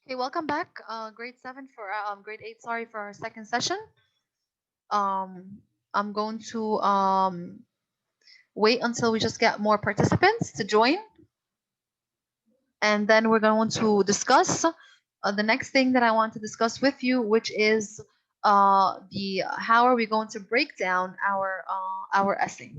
Okay, welcome back. Grade 7 for grade 8, sorry, for our second session. Um, I'm going to wait until we just get more participants to join, and then we're going to discuss the next thing that I want to discuss with you, which is the how are we going to break down our essay.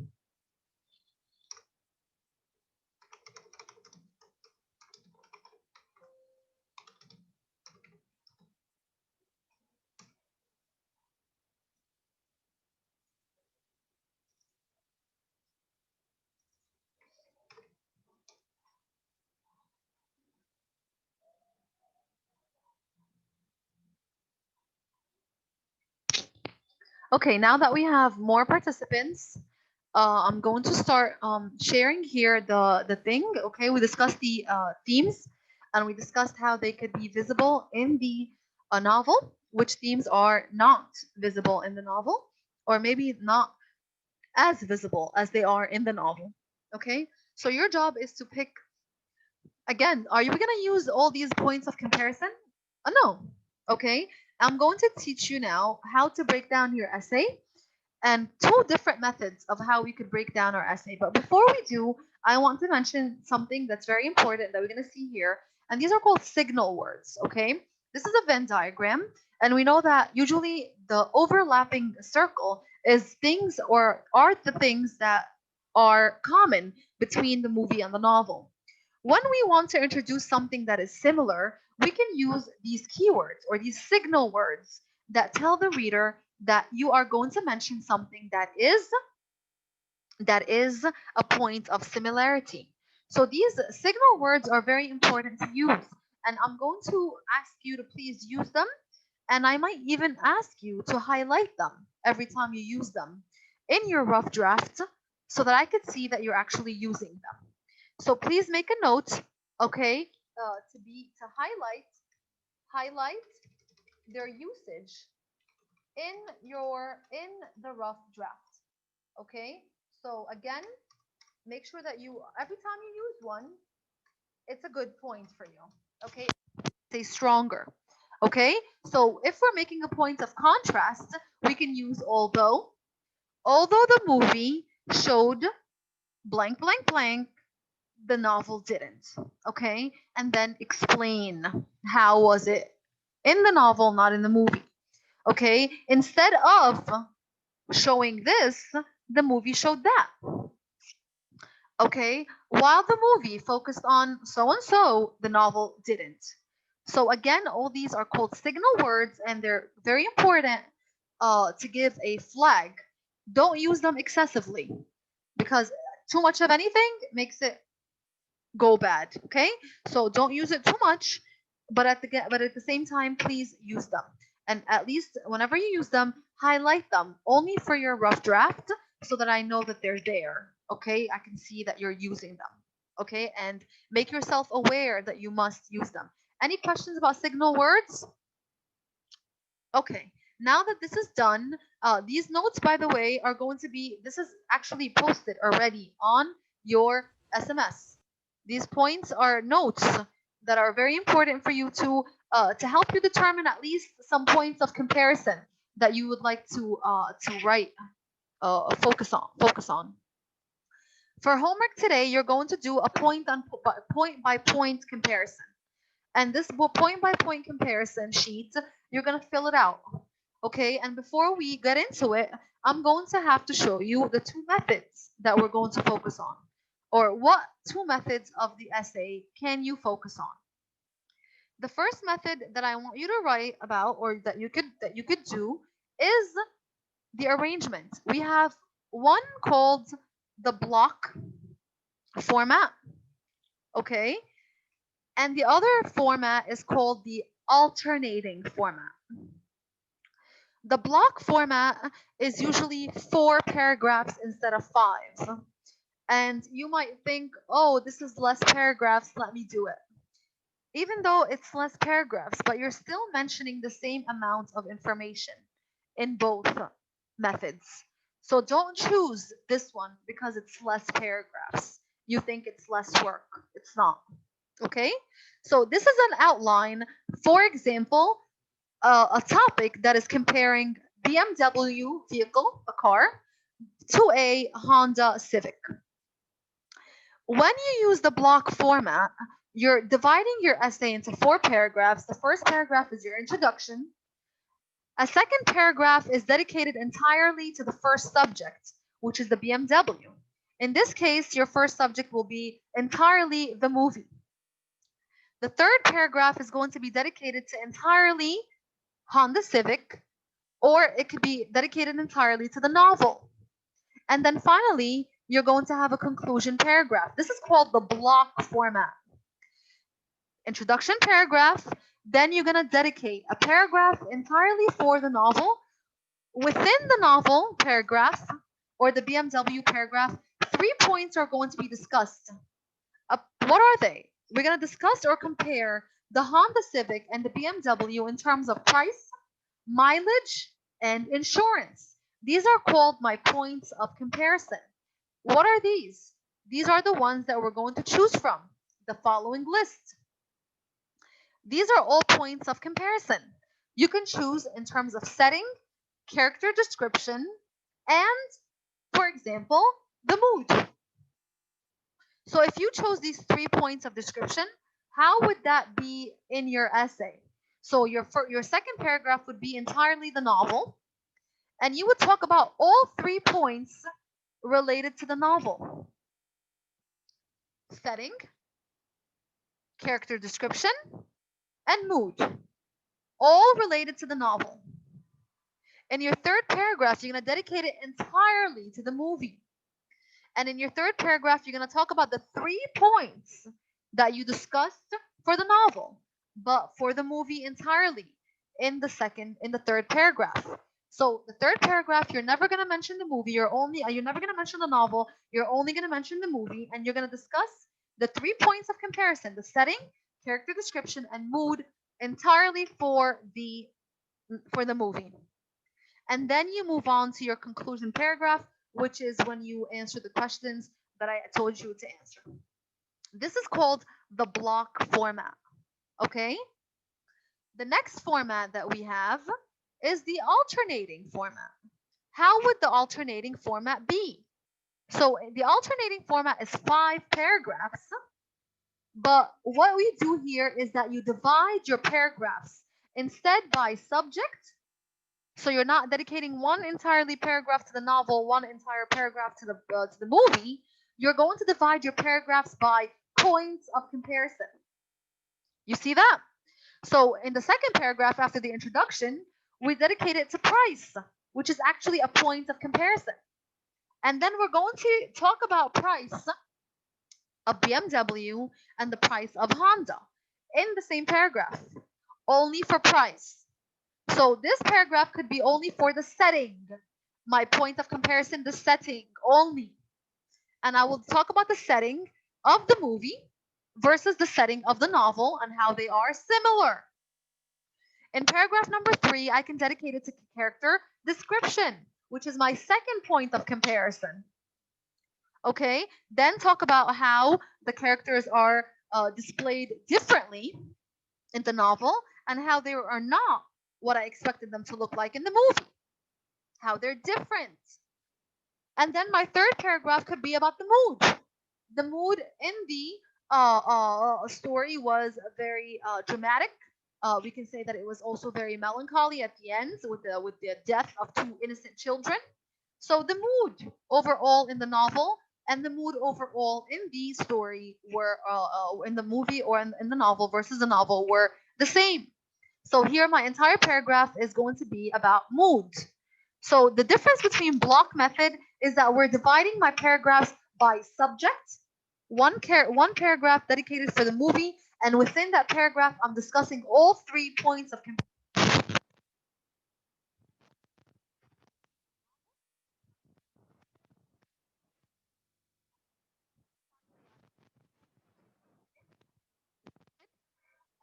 Okay, now that we have more participants, I'm going to start sharing here the thing. Okay, we discussed the themes, and we discussed how they could be visible in the novel, which themes are not visible in the novel, or maybe not as visible as they are in the novel. Okay, so your job is to pick again. Are you going to use all these points of comparison? No. Okay, I'm going to teach you now how to break down your essay and two different methods of how we could break down our essay. But before we do, I want to mention something that's very important that we're going to see here. And these are called signal words, okay? This is a Venn diagram. And we know that usually the overlapping circle is things or are the things that are common between the movie and the novel. When we want to introduce something that is similar, we can use these keywords or these signal words that tell the reader that you are going to mention something that is a point of similarity. So these signal words are very important to use, and I'm going to ask you to please use them, and I might even ask you to highlight them every time you use them in your rough draft so that I could see that you're actually using them. So please make a note, okay, to highlight their usage in the rough draft. Okay? So again, make sure that you every time you use one, it's a good point for you. Okay? Stay stronger. Okay? So if we're making a point of contrast, we can use although the movie showed blank blank blank, the novel didn't. Okay? And then explain how was it in the novel, not in the movie. Okay? Instead of showing this, the movie showed that. Okay? While the movie focused on so and so, the novel didn't. So, again, all these are called signal words and they're very important to give a flag. Don't use them excessively because too much of anything makes it go bad. Okay? So, don't use it too much, but at the same time, please use them. And at least whenever you use them, highlight them only for your rough draft so that I know that they're there. Okay, I can see that you're using them. Okay, and make yourself aware that you must use them. Any questions about signal words? Okay, now that this is done, these notes, by the way, are going to be, this is actually posted already on your SMS. These points are notes that are very important for you to help you determine at least some points of comparison that you would like to write, focus on. For homework today, you're going to do a point by point comparison. And this point by point comparison sheet, you're going to fill it out. Okay, and before we get into it, I'm going to have to show you the two methods that we're going to focus on. Or what two methods of the essay can you focus on? The first method that I want you to write about or that you could do is the arrangement. We have one called the block format, okay? And the other format is called the alternating format. The block format is usually 4 paragraphs instead of 5. And you might think, oh, this is less paragraphs, let me do it. Even though it's less paragraphs, but you're still mentioning the same amount of information in both methods. So don't choose this one because it's less paragraphs. You think it's less work. It's not. Okay, so this is an outline. For example, a topic that is comparing BMW vehicle, a car, to a Honda Civic. When you use the block format, you're dividing your essay into 4 paragraphs. The first paragraph is your introduction. A second paragraph is dedicated entirely to the first subject, which is the BMW. In this case, your first subject will be entirely the movie. The third paragraph is going to be dedicated to entirely Honda Civic, or it could be dedicated entirely to the novel. And then finally, you're going to have a conclusion paragraph. This is called the block format. Introduction paragraph, then you're going to dedicate a paragraph entirely for the novel. Within the novel paragraph or the BMW paragraph, 3 points are going to be discussed. What are they? We're going to discuss or compare the Honda Civic and the BMW in terms of price, mileage, and insurance. These are called my points of comparison. What are these? These are the ones that we're going to choose from the following list. These are all points of comparison. You can choose in terms of setting, character description, and, for example, the mood. So if you chose these 3 points of description, how would that be in your essay? So your second paragraph would be entirely the novel, and you would talk about all 3 points related to the novel. Setting, character description, and mood, all related to the novel. In your third paragraph, you're going to dedicate it entirely to the movie. And in your third paragraph, you're going to talk about the 3 points that you discussed for the novel, but for the movie entirely in the third paragraph. So the third paragraph, you're never going to mention the movie. You're never going to mention the novel. You're only going to mention the movie, and you're going to discuss the 3 points of comparison: the setting, character description, and mood entirely for the movie. And then you move on to your conclusion paragraph, which is when you answer the questions that I told you to answer. This is called the block format. Okay? The next format that we have is the alternating format. How would the alternating format be? So the alternating format is 5 paragraphs, but what we do here is that you divide your paragraphs instead by subject. So you're not dedicating one entirely paragraph to the novel, one entire paragraph to the movie. You're going to divide your paragraphs by points of comparison. You see that? So in the second paragraph after the introduction, we dedicate it to price, which is actually a point of comparison. And then we're going to talk about price of BMW and the price of Honda in the same paragraph, only for price. So this paragraph could be only for the setting. My point of comparison, the setting only. And I will talk about the setting of the movie versus the setting of the novel and how they are similar. In paragraph number 3, I can dedicate it to character description, which is my second point of comparison. Okay, then talk about how the characters are displayed differently in the novel and how they are not what I expected them to look like in the movie, how they're different. And then my third paragraph could be about the mood. The mood in the story was very dramatic. We can say that it was also very melancholy at the end with the death of 2 innocent children. So the mood overall in the novel and the mood overall in the story were in the movie or in the novel versus the novel were the same. So here my entire paragraph is going to be about mood. So the difference between block method is that we're dividing my paragraphs by subject, one paragraph dedicated for the movie, and within that paragraph, I'm discussing all 3 points of comparison.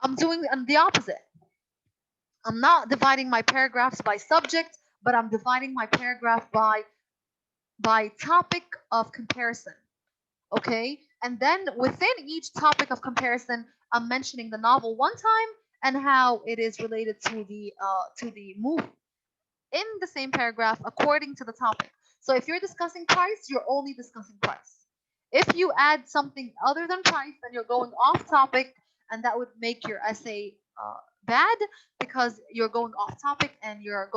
I'm doing the opposite. I'm not dividing my paragraphs by subject, but I'm dividing my paragraph by topic of comparison. Okay? And then within each topic of comparison, I'm mentioning the novel one time and how it is related to the movie in the same paragraph according to the topic. So if you're discussing price, you're only discussing price. If you add something other than price, then you're going off topic, and that would make your essay bad because you're going off topic and you're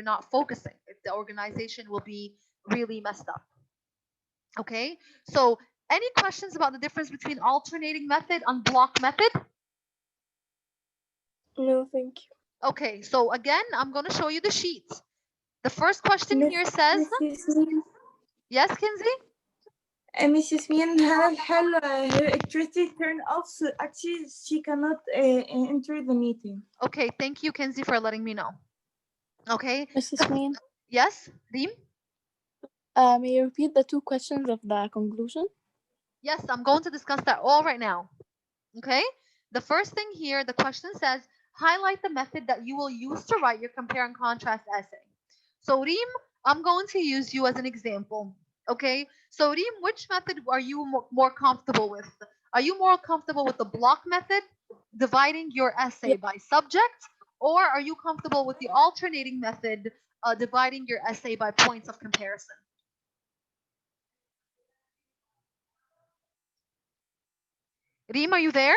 not focusing. The organization will be really messed up. Okay, so any questions about the difference between alternating method and block method? No, thank you. Okay, so again, I'm going to show you the sheet. The first question here says, Miss Yasmin, yes, Kinsey? Miss Yasmin, her electricity turned off, so actually she cannot enter the meeting. Okay, thank you, Kinsey, for letting me know. Okay, Miss Yasmin, yes, Reem? may you repeat the two questions of the conclusion? Yes, I'm going to discuss that all right now. Okay, the first thing here, the question says, highlight the method that you will use to write your compare and contrast essay. So, Reem, I'm going to use you as an example. Okay, so Reem, which method are you more comfortable with? Are you more comfortable with the block method, dividing your essay by subject, or are you comfortable with the alternating method, dividing your essay by points of comparison? Reem, are you there?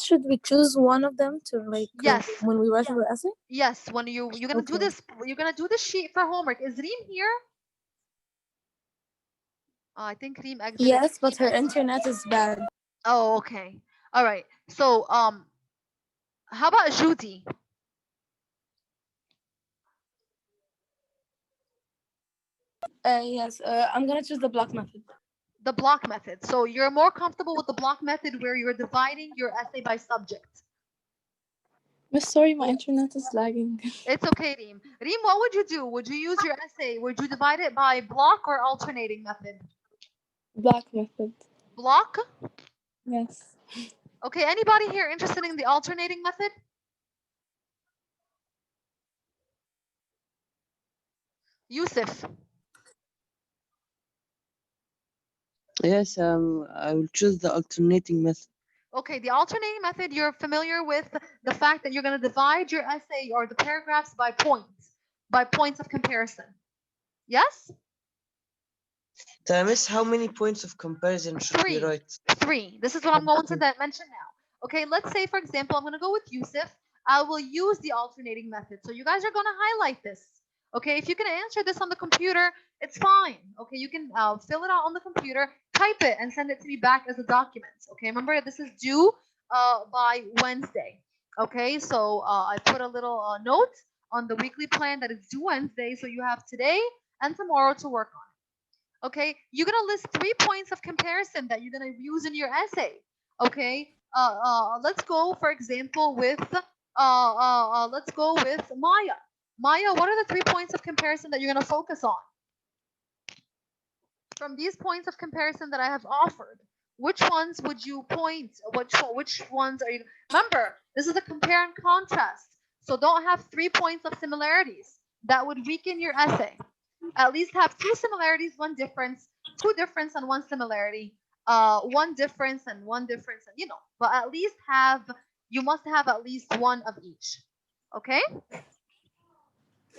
Should we choose one of them to Yes. when we write our essay? Yes, when you're gonna do Okay. this, you're gonna do the sheet for homework. Is Reem here? I think Reem exited. Yes, but her internet is bad. Oh, okay. All right. So, how about Judy? Yes, I'm gonna choose the block method. The block method. So you're more comfortable with the block method where you're dividing your essay by subject. Miss, sorry, my internet is lagging. It's okay, Reem. Reem, what would you do? Would you use your essay? Would you divide it by block or alternating method? Block method. Block? Yes. Okay, anybody here interested in the alternating method? Yusuf. Yes, I will choose the alternating method. Okay, the alternating method, you're familiar with the fact that you're going to divide your essay or the paragraphs by points of comparison. Yes? Miss, how many points of comparison should we write? 3. This is what I'm going to mention now. Okay, let's say, for example, I'm going to go with Yusuf. I will use the alternating method. So you guys are going to highlight this. Okay, if you can answer this on the computer, it's fine. Okay, you can fill it out on the computer, type it, and send it to me back as a document. Okay, remember this is due by Wednesday. Okay, so I put a little note on the weekly plan that it's due Wednesday, so you have today and tomorrow to work on. Okay, you're gonna list 3 points of comparison that you're gonna use in your essay. Okay, let's go, for example, with let's go with Maya. Maya, what are the 3 points of comparison that you're going to focus on? From these points of comparison that I have offered, which ones would you point? Which ones are you? Remember, this is a compare and contrast. So don't have 3 points of similarities. That would weaken your essay. At least have 2 similarities, 1 difference, 2 difference and 1 similarity. 1 difference and 1 difference, and but at least you must have at least 1 of each. Okay?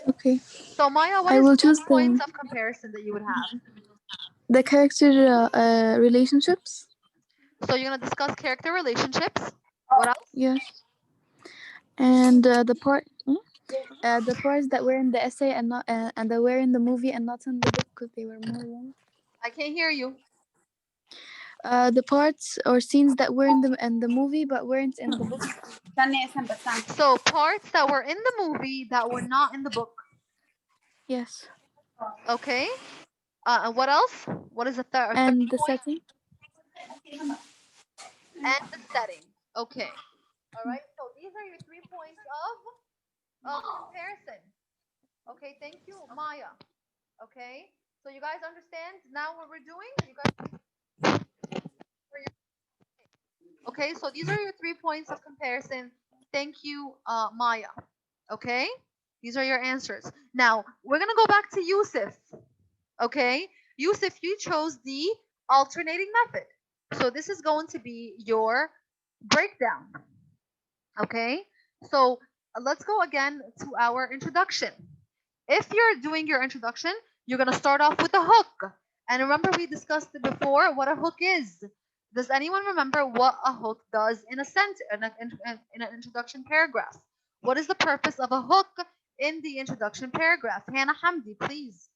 Okay. So Maya, what I is will 1 choose points of comparison that you would have? the character relationships. So you're gonna discuss character relationships. What else? Yes. And the parts that were in the essay and not and that were in the movie and not in the book because they were more long. I can't hear you. The parts or scenes that were in the movie but weren't in the book. So parts that were in the movie that were not in the book. Yes. Okay. And what else? What is the third? And the setting. And the setting. Okay. All right. So these are your 3 points of comparison. Okay. Thank you, Maya. Okay. So you guys understand now what we're doing? You guys. Okay. So these are your 3 points of comparison. Thank you, Maya. Okay. These are your answers. Now we're gonna go back to Yusuf. Okay. Yusuf, you chose the alternating method. So this is going to be your breakdown. Okay? So let's go again to our introduction. If you're doing your introduction, you're going to start off with a hook. And remember, we discussed it before what a hook is. Does anyone remember what a hook does in a sentence, in an introduction paragraph? What is the purpose of a hook in the introduction paragraph? Hannah Hamdi, please.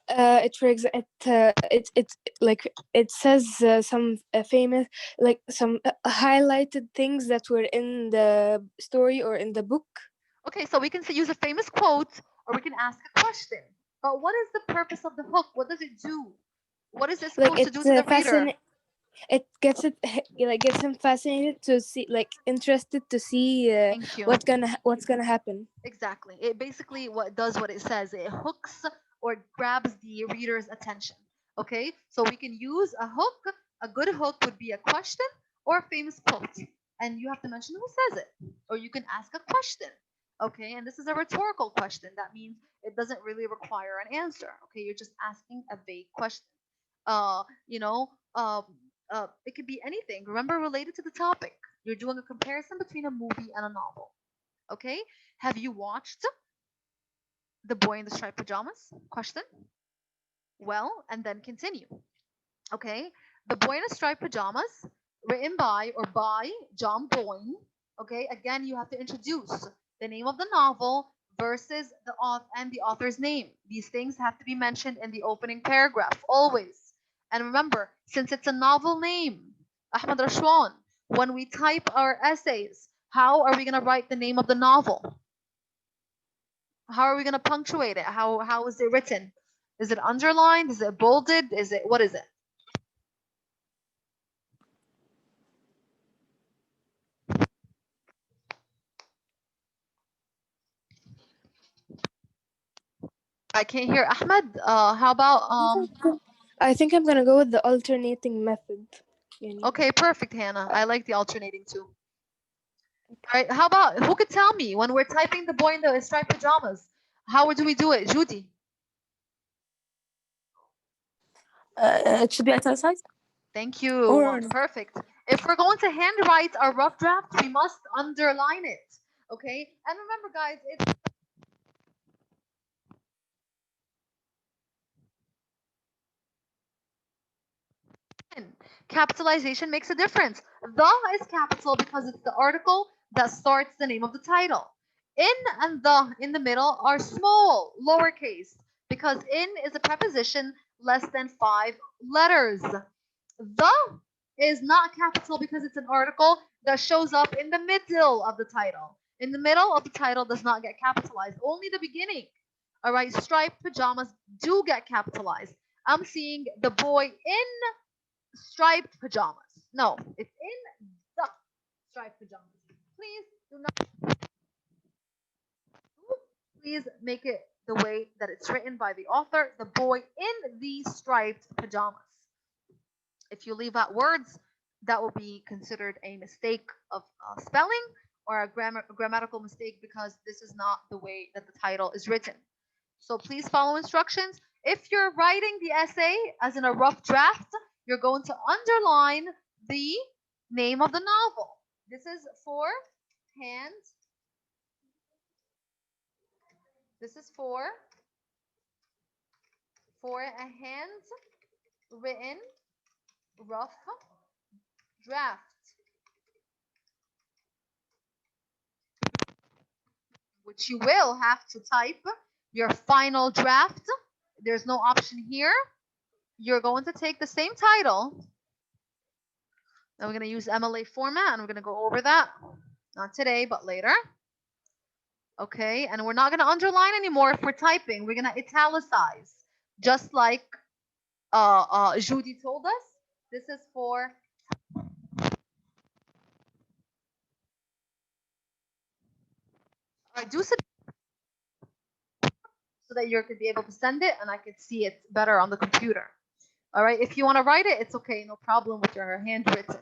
It rigs it like it says some famous, like some highlighted things that were in the story or in the book. Okay, so we can use a famous quote or we can ask a question. But what is the purpose of the hook? What does it do? What is it Like supposed to do to the reader? it gets him fascinated to see, like interested to see Thank you. what's gonna happen. Exactly. It basically does what it says. It hooks or grabs the reader's attention. Okay? So we can use a hook. A good hook would be a question or a famous quote. And you have to mention who says it. Or you can ask a question. Okay? And this is a rhetorical question. That means it doesn't really require an answer. Okay? You're just asking a vague question. Uh, you know, um, it could be anything. Remember, related to the topic. You're doing a comparison between a movie and a novel. Okay? Have you watched The Boy in the Striped Pajamas? Question. Well, and then continue. Okay? The Boy in the Striped Pajamas, written by or by John Boyne. Okay? Again, you have to introduce the name of the novel versus the author and the author's name. These things have to be mentioned in the opening paragraph always. And remember, since it's a novel name, Ahmad Rashwan, when we type our essays, how are we going to write the name of the novel? How are we going to punctuate it? How is it written? Is it underlined? Is it bolded? What is it? I can't hear Ahmed. How about I think I'm gonna go with the alternating method. Okay, perfect, Hannah. I like the alternating too. All right. How about who could tell me when we're typing the boy in the striped pajamas? How do we do it, Judy? It should be italicized. Thank you. Or- Perfect. If we're going to handwrite our rough draft, we must underline it. Okay. And remember, guys, it's capitalization makes a difference. The is capital because it's the article that starts the name of the title. In and the in the middle are small, lowercase, because in is a preposition less than 5 letters. The is not capital because it's an article that shows up in the middle of the title. In the middle of the title does not get capitalized, only the beginning. All right, striped pajamas do get capitalized. I'm seeing the boy in striped pajamas. No, it's in the striped pajamas. Please do not. Please make it the way that it's written by the author. The boy in the striped pajamas. If you leave out words, that will be considered a mistake of spelling or a grammatical mistake because this is not the way that the title is written. So please follow instructions. If you're writing the essay as in a rough draft, you're going to underline the name of the novel. This is for hand. This is for a hand written rough draft, which you will have to type your final draft. There's no option here. You're going to take the same title. And we're going to use MLA format, and we're going to go over that. Not today, but later. Okay, and we're not going to underline anymore if we're typing. We're going to italicize, just like Judy told us. This is for do so that you could be able to send it and I could see it better on the computer. All right, if you want to write it, it's okay, no problem with your handwritten.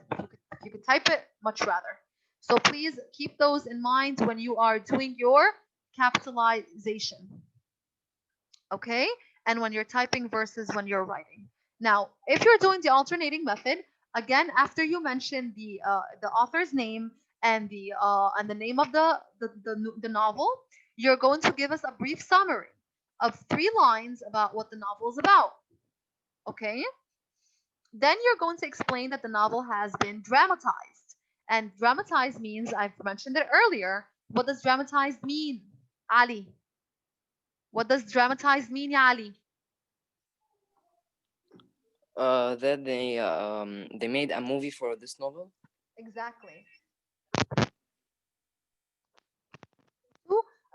You could type it, much rather. So please keep those in mind when you are doing your capitalization. Okay, and when you're typing versus when you're writing. Now, if you're doing the alternating method, again, after you mention the author's name and the name of the novel, you're going to give us a brief summary of 3 lines about what the novel is about. Okay? Then you're going to explain that the novel has been dramatized. And dramatized means, I've mentioned it earlier. What does dramatized mean, Ali? What does dramatized mean, ya Ali? That they made a movie for this novel. Exactly.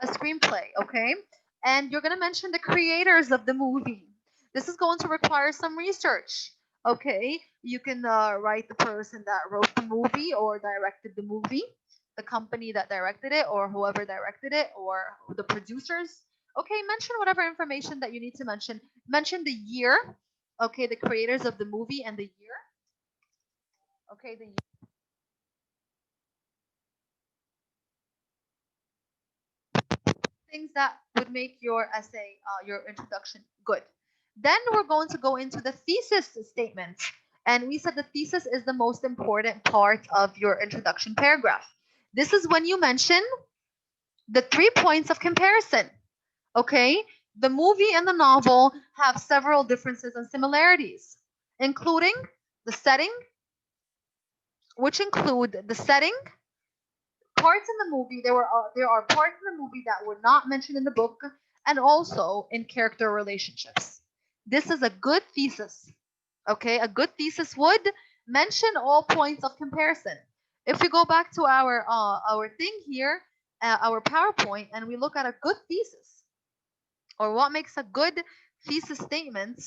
A screenplay, okay? And you're going to mention the creators of the movie. This is going to require some research, okay? You can write the person that wrote the movie or directed the movie, the company that directed it, or whoever directed it, or the producers. Okay, mention whatever information that you need to mention. Mention the year, okay, the creators of the movie and the year. Okay, the year. Things that would make your essay, your introduction good. Then we're going to go into the thesis statement. And we said the thesis is the most important part of your introduction paragraph. This is when you mention the 3 points of comparison. Okay? The movie and the novel have several differences and similarities, including the setting, which include the setting, parts in the movie. There are parts in the movie that were not mentioned in the book, and also in character relationships. This is a good thesis. Okay, a good thesis would mention all points of comparison. If we go back to our thing here, our PowerPoint, and we look at a good thesis, or what makes a good thesis statement,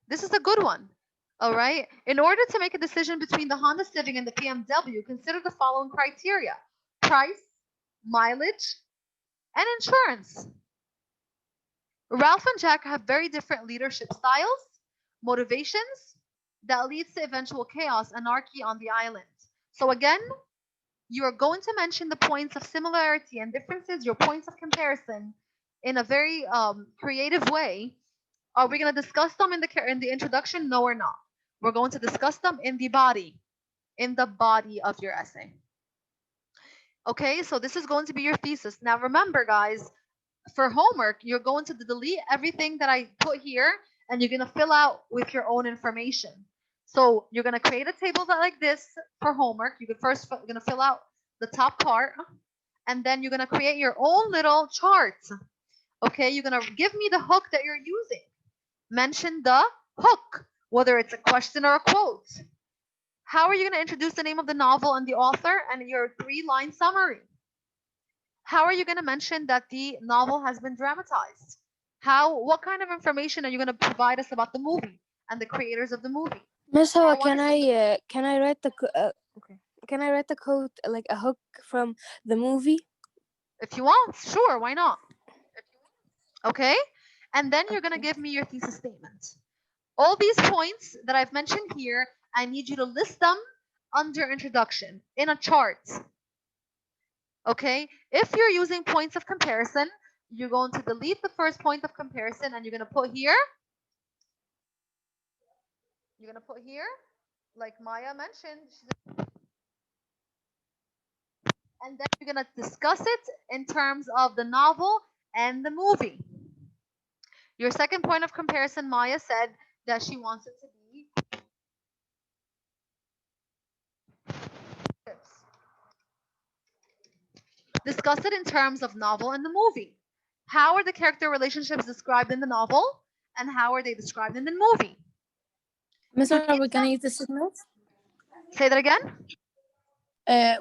this is a good one. All right. In order to make a decision between the Honda Civic and the BMW, consider the following criteria: price, mileage, and insurance. Ralph and Jack have very different leadership styles, motivations that leads to eventual chaos, anarchy on the island. So again, you are going to mention the points of similarity and differences, your points of comparison, in a very creative way. Are we going to discuss them in the introduction? No, we're not. We're going to discuss them in the body of your essay. Okay, so this is going to be your thesis. Now remember, guys, for homework, you're going to delete everything that I put here and you're going to fill out with your own information. So you're going to create a table like this for homework. You're going to fill out the top part, and then you're going to create your own little chart. Okay, you're going to give me the hook that you're using. Mention the hook, whether it's a question or a quote. How are you going to introduce the name of the novel and the author and your 3-line summary? How are you going to mention that the novel has been dramatized? What kind of information are you going to provide us about the movie and the creators of the movie? Miss I Hawa, wanna can I write the okay? Can I write the quote like a hook from the movie? If you want, sure, why not? Okay? And then you're going to Okay. give me your thesis statement. All these points that I've mentioned here, I need you to list them under introduction in a chart. Okay? If you're using points of comparison, you're going to delete the first point of comparison and you're going to put here. You're going to put here, like Maya mentioned. And then you're going to discuss it in terms of the novel and the movie. Your second point of comparison, Maya said that she wants it to be tips. Discuss it in terms of novel and the movie. How are the character relationships described in the novel, and how are they described in the movie? Miss, are we gonna use the signals? Say that again.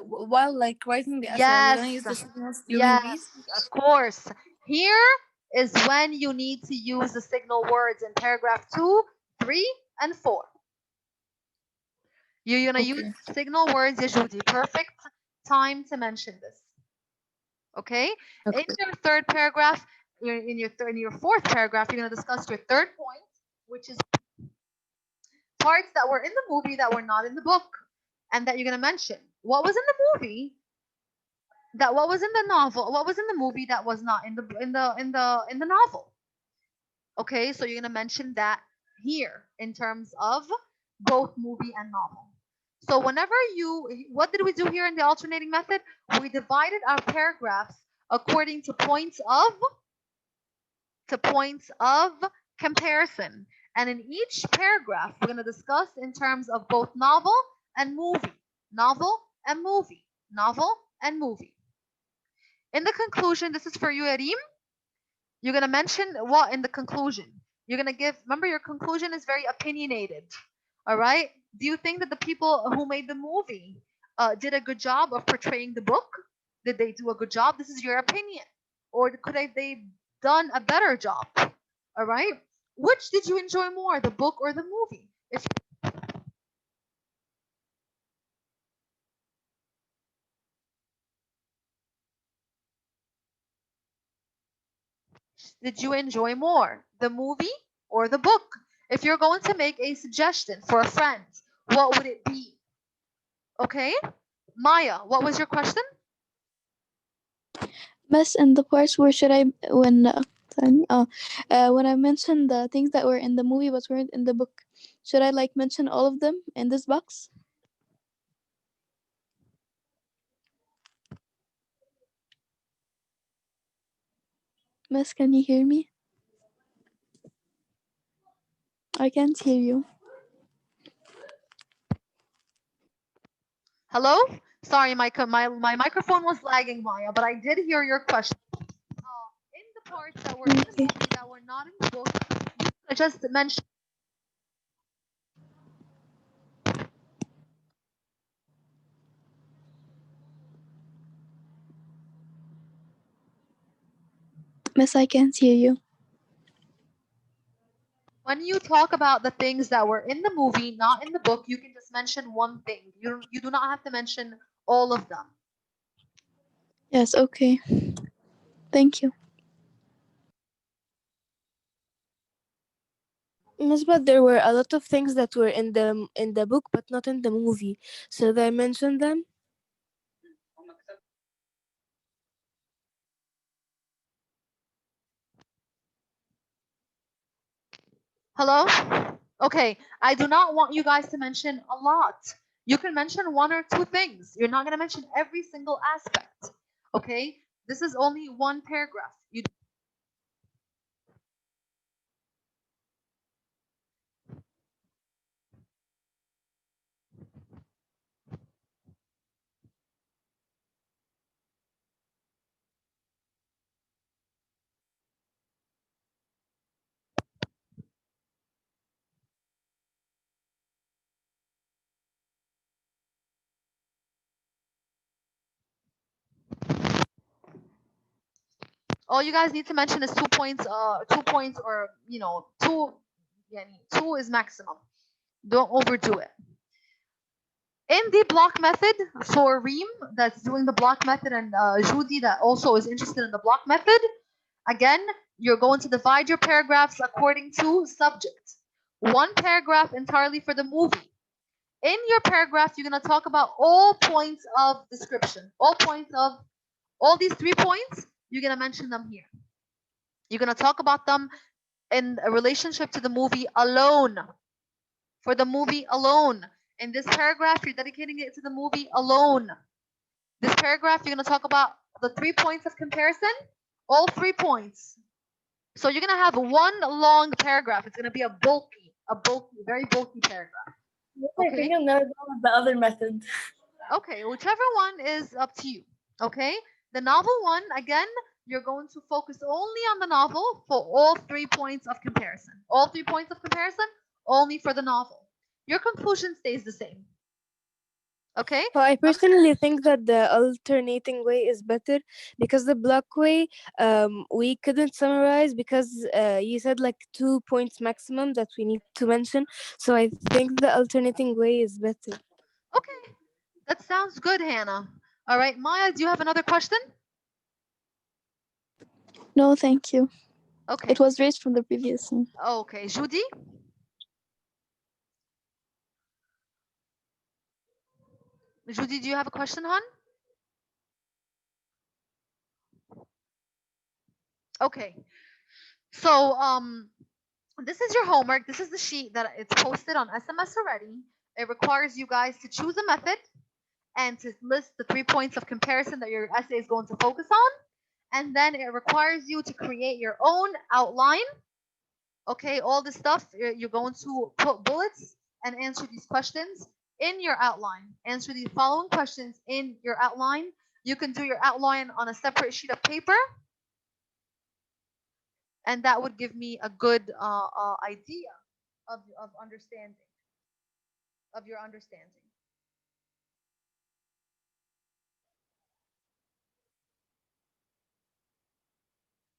While like writing the essay, are we gonna use the Yes, signals during these? yes, of course. Here is when you need to use the signal words in paragraph 2, 3, and 4. You're gonna use signal words, Yajudi. Perfect time to mention this. Okay? Okay. In your third paragraph, in your fourth paragraph, you're gonna discuss your third point, which is parts that were in the movie that were not in the book, and that you're gonna mention what was in the movie, what was in the novel, what was in the movie that was not in the novel. Okay, so you're gonna mention that here in terms of both movie and novel. So whenever what did we do here in the alternating method? We divided our paragraphs according to points of comparison. And in each paragraph, we're gonna discuss in terms of both novel and movie, novel and movie, novel and movie. In the conclusion, this is for you, Arim. You're gonna mention what in the conclusion? You're gonna remember your conclusion is very opinionated. All right? Do you think that the people who made the movie did a good job of portraying the book? Did they do a good job? This is your opinion. Or could they done a better job? All right? Which did you enjoy more, the book or the movie? If did you enjoy more, the movie or the book? If you're going to make a suggestion for a friend, what would it be? Okay? Maya, what was your question? Miss, in the parts where should I when I mentioned the things that were in the movie but weren't in the book, should I like mention all of them in this box? Miss, can you hear me? I can't hear you. Hello? Sorry, my microphone was lagging, Maya, but I did hear your question. In the parts that were in the Okay. movie that were not in the book, I just mentioned. Miss, I can't hear you. When you talk about the things that were in the movie, not in the book, you can just mention one thing. You do not have to mention all of them. Yes, okay. Thank you. Miss, but there were a lot of things that were in the book but not in the movie. Should I mention them? Hello? Okay, I do not want you guys to mention a lot. You can mention one or two things. You're not going to mention every single aspect. Okay? This is only one paragraph. All you guys need to mention is 2 points, 2 points, or two. Yeah, two is maximum. Don't overdo it. In the block method for Reem, that's doing the block method, and Judy, that also is interested in the block method, again, you're going to divide your paragraphs according to subject. One paragraph entirely for the movie. In your paragraph, you're going to talk about all points of description. All these 3 points, you're going to mention them here. You're going to talk about them in a relationship to the movie alone. For the movie alone. In this paragraph, you're dedicating it to the movie alone. This paragraph, you're going to talk about the 3 points of comparison, all 3 points. So you're going to have one long paragraph. It's going to be a very bulky paragraph. I think I'm gonna go with the other method. Okay, whichever one is up to you. Okay, the novel one, again, you're going to focus only on the novel for all 3 points of comparison. All 3 points of comparison only for the novel. Your conclusion stays the same. Okay? Well, I personally think that the alternating way is better because the block way, we couldn't summarize because you said like 2 points maximum that we need to mention. So I think the alternating way is better. Okay, that sounds good, Hannah. All right, Maya, do you have another question? No, thank you. Okay. It was raised from the previous one. Okay, Judy? Judy, do you have a question, hon? Okay. So this is your homework. This is the sheet that it's posted on SMS already. It requires you guys to choose a method and to list the 3 points of comparison that your essay is going to focus on. And then it requires you to create your own outline. Okay, all this stuff, you're going to put bullets and answer these questions in your outline. Answer these following questions in your outline. You can do your outline on a separate sheet of paper, and that would give me a good idea of understanding, of your understanding.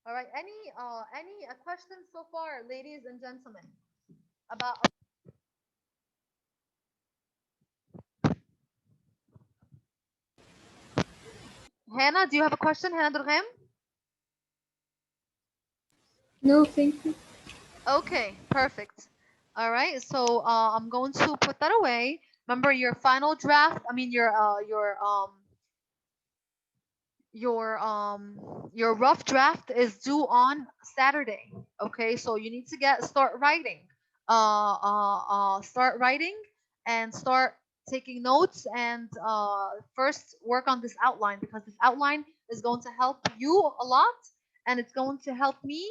All right. Any questions so far, ladies and gentlemen, about? Hannah, do you have a question, Hannah Durghem? No, thank you. Okay, perfect. All right. So I'm going to put that away. Remember your final draft. I mean your rough draft is due on Saturday. Okay, so you need to start writing. Start writing and start taking notes and first work on this outline, because this outline is going to help you a lot, and it's going to help me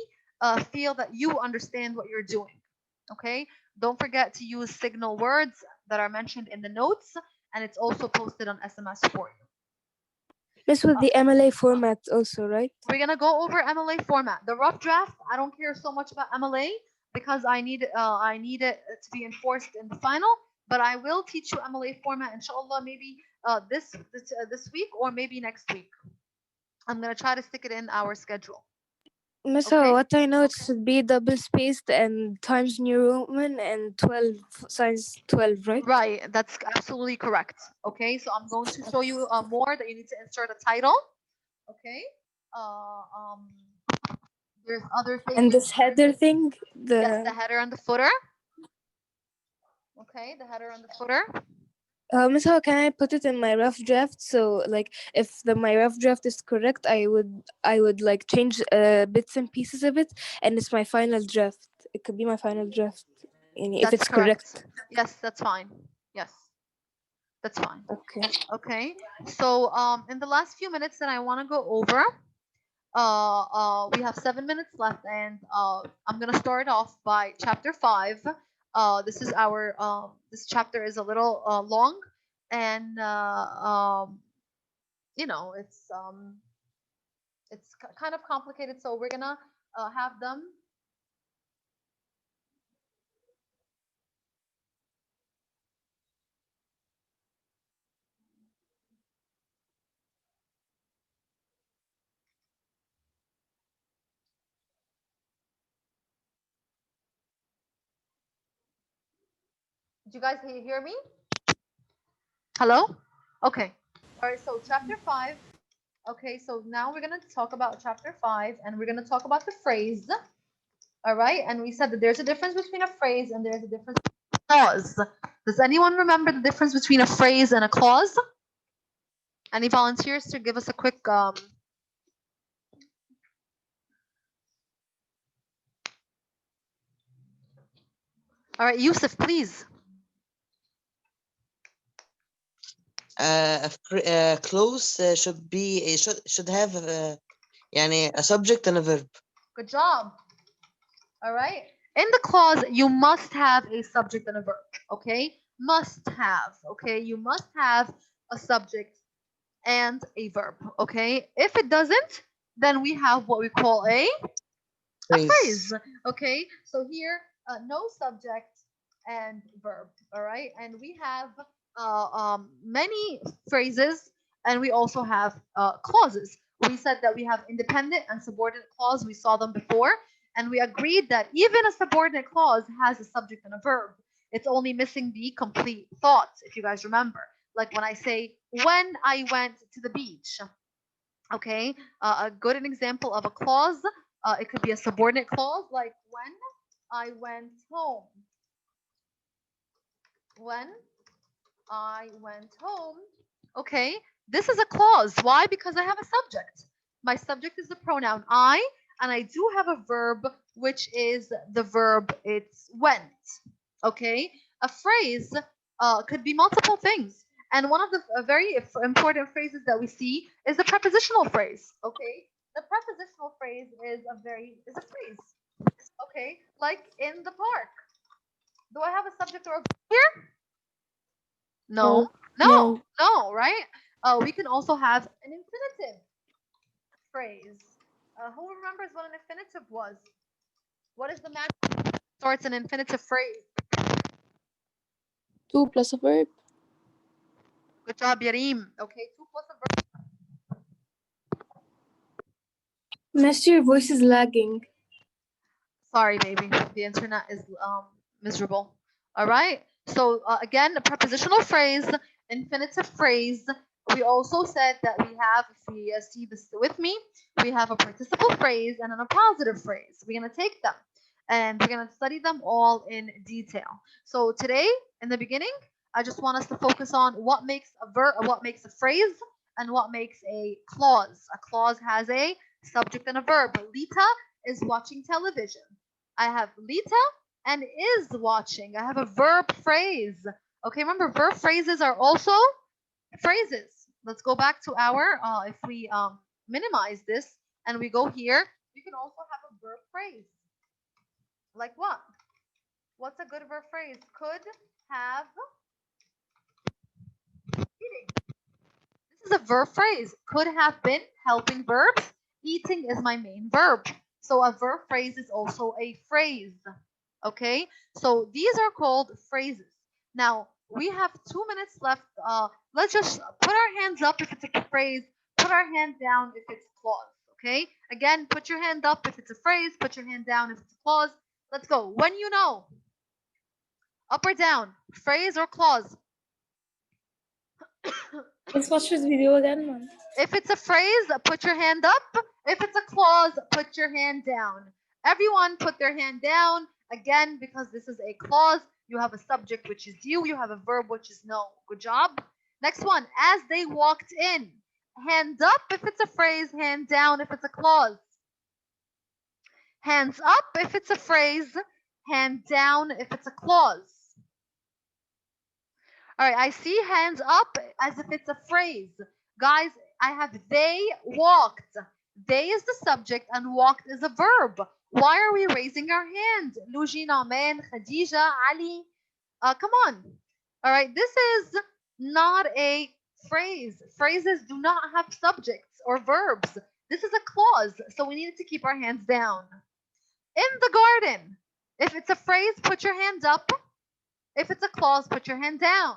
feel that you understand what you're doing. Okay, don't forget to use signal words that are mentioned in the notes, and it's also posted on SMS for you. Miss, with the MLA format also, right? We're gonna go over MLA format. The rough draft, I don't care so much about MLA because I need it to be enforced in the final. But I will teach you MLA format, inshallah, maybe this week or maybe next week. I'm gonna try to stick it in our schedule. Miss, Okay. what I know, it should be double spaced and Times New Roman and 12 size 12, right? Right, that's absolutely correct. Okay, so I'm going to show you more that you need to insert a title. Okay. There's other things. And this header thing, Yes, the header and the footer. Okay, the header and the footer. Miss, how can I put it in my rough draft? So, like, if my rough draft is correct, I would like change bits and pieces of it, and it's my final draft. It could be my final draft, if it's correct. Yes, that's fine. Yes, that's fine. Okay. Okay. So in the last few minutes that I want to go over, we have 7 minutes left, and I'm gonna start off by chapter 5. This is our this chapter is a little long, and it's kind of complicated, so we're gonna have them. Did you guys hear me? Hello? Okay. All right, so chapter 5. Okay, so now we're going to talk about chapter 5, and we're going to talk about the phrase. All right, and we said that there's a difference between a phrase and there's a difference between a clause. Does anyone remember the difference between a phrase and a clause? Any volunteers to give us a quick All right, Yusuf, please. A clause should have a subject and a verb. Good job. All right. In the clause, you must have a subject and a verb. Okay, must have. Okay, you must have a subject and a verb. Okay, if it doesn't, then we have what we call a phrase. Okay, so here no subject and verb. All right, and we have many phrases, and we also have clauses. We said that we have independent and subordinate clause. We saw them before, and we agreed that even a subordinate clause has a subject and a verb. It's only missing the complete thought, if you guys remember. Like when I say, when I went to the beach. Okay, a good example of a clause, it could be a subordinate clause, like when I went home. When I went home. Okay, this is a clause. Why? Because I have a subject. My subject is the pronoun I, and I do have a verb, which is the verb it's went. Okay, a phrase could be multiple things, and one of the very important phrases that we see is the prepositional phrase. Okay, the prepositional phrase is a phrase. Okay, like in the park. Do I have a subject or a verb here? No, No. no, right? We can also have an infinitive phrase. Who remembers what an infinitive was? What is the magic starts an infinitive phrase? Two plus a verb. Good job, Yarim. Okay, two plus a verb. Master, your voice is lagging. Sorry, baby. The internet is miserable. All right. So again, a prepositional phrase, infinitive phrase. We also said that we have, if we see this with me, we have a participle phrase and then a positive phrase. We're gonna take them and we're gonna study them all in detail. So today, in the beginning, I just want us to focus on what makes a verb, what makes a phrase, and what makes a clause. A clause has a subject and a verb. Lita is watching television. I have Lita and is watching. I have a verb phrase. Okay, remember verb phrases are also phrases. Let's go back to our, if we minimize this and we go here, we can also have a verb phrase. Like what? What's a good verb phrase? Could have eating. This is a verb phrase. Could have been helping verbs. Eating is my main verb. So a verb phrase is also a phrase. Okay, so these are called phrases. Now we have 2 minutes left. Let's just put our hands up if it's a phrase, put our hand down if it's a clause. Okay, again, put your hand up if it's a phrase, put your hand down if it's a clause. Let's go. When you know, up or down, phrase or clause. Let's watch this video again, Mom. If it's a phrase, put your hand up. If it's a clause, put your hand down. Everyone put their hand down. Again, because this is a clause, you have a subject, which is you have a verb, which is know. Good job. Next one, as they walked in. Hand up if it's a phrase, hand down if it's a clause. Hands up if it's a phrase, hand down if it's a clause. All right, I see hands up as if it's a phrase. Guys, I have they walked. They is the subject and walked is a verb. Why are we raising our hand? Luji, Naman, Khadija, Ali. Come on. All right, this is not a phrase. Phrases do not have subjects or verbs. This is a clause, so we needed to keep our hands down. In the garden. If it's a phrase, put your hand up. If it's a clause, put your hand down.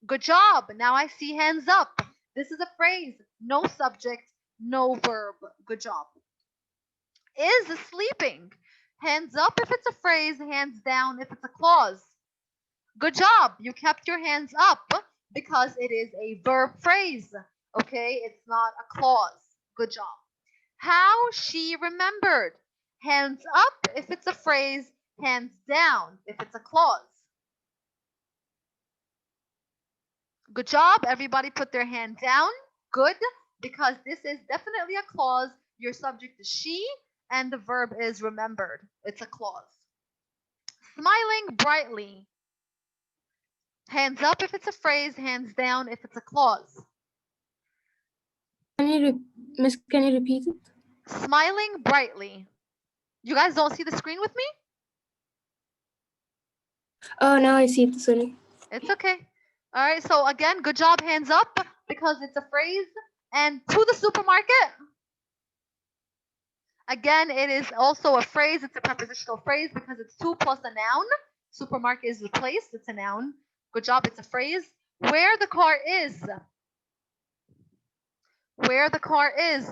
Good job. Now I see hands up. This is a phrase. No subject, no verb. Good job. Is sleeping. Hands up if it's a phrase, hands down if it's a clause. Good job. You kept your hands up because it is a verb phrase. Okay? It's not a clause. Good job. How she remembered. Hands up if it's a phrase, hands down if it's a clause. Good job. Everybody put their hand down. Good, because this is definitely a clause. Your subject is she, and the verb is remembered. It's a clause. Smiling brightly. Hands up if it's a phrase, hands down if it's a clause. Miss, can you repeat it? Smiling brightly. You guys don't see the screen with me? Oh, now I see it. Sorry. It's okay. All right, so again, good job, hands up, because it's a phrase. And to the supermarket. Again, it is also a phrase. It's a prepositional phrase because it's to plus a noun. Supermarket is the place. It's a noun. Good job. It's a phrase. Where the car is. Where the car is.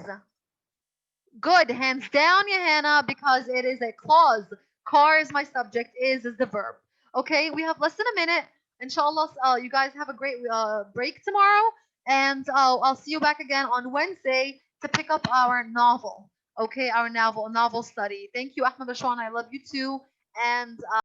Good. Hands down, Johanna, because it is a clause. Car is my subject. Is the verb. Okay, we have less than a minute. Inshallah, you guys have a great break tomorrow. And I'll see you back again on Wednesday to pick up our novel. Okay, our novel study. Thank you, Ahmed Ashwan. I love you too. And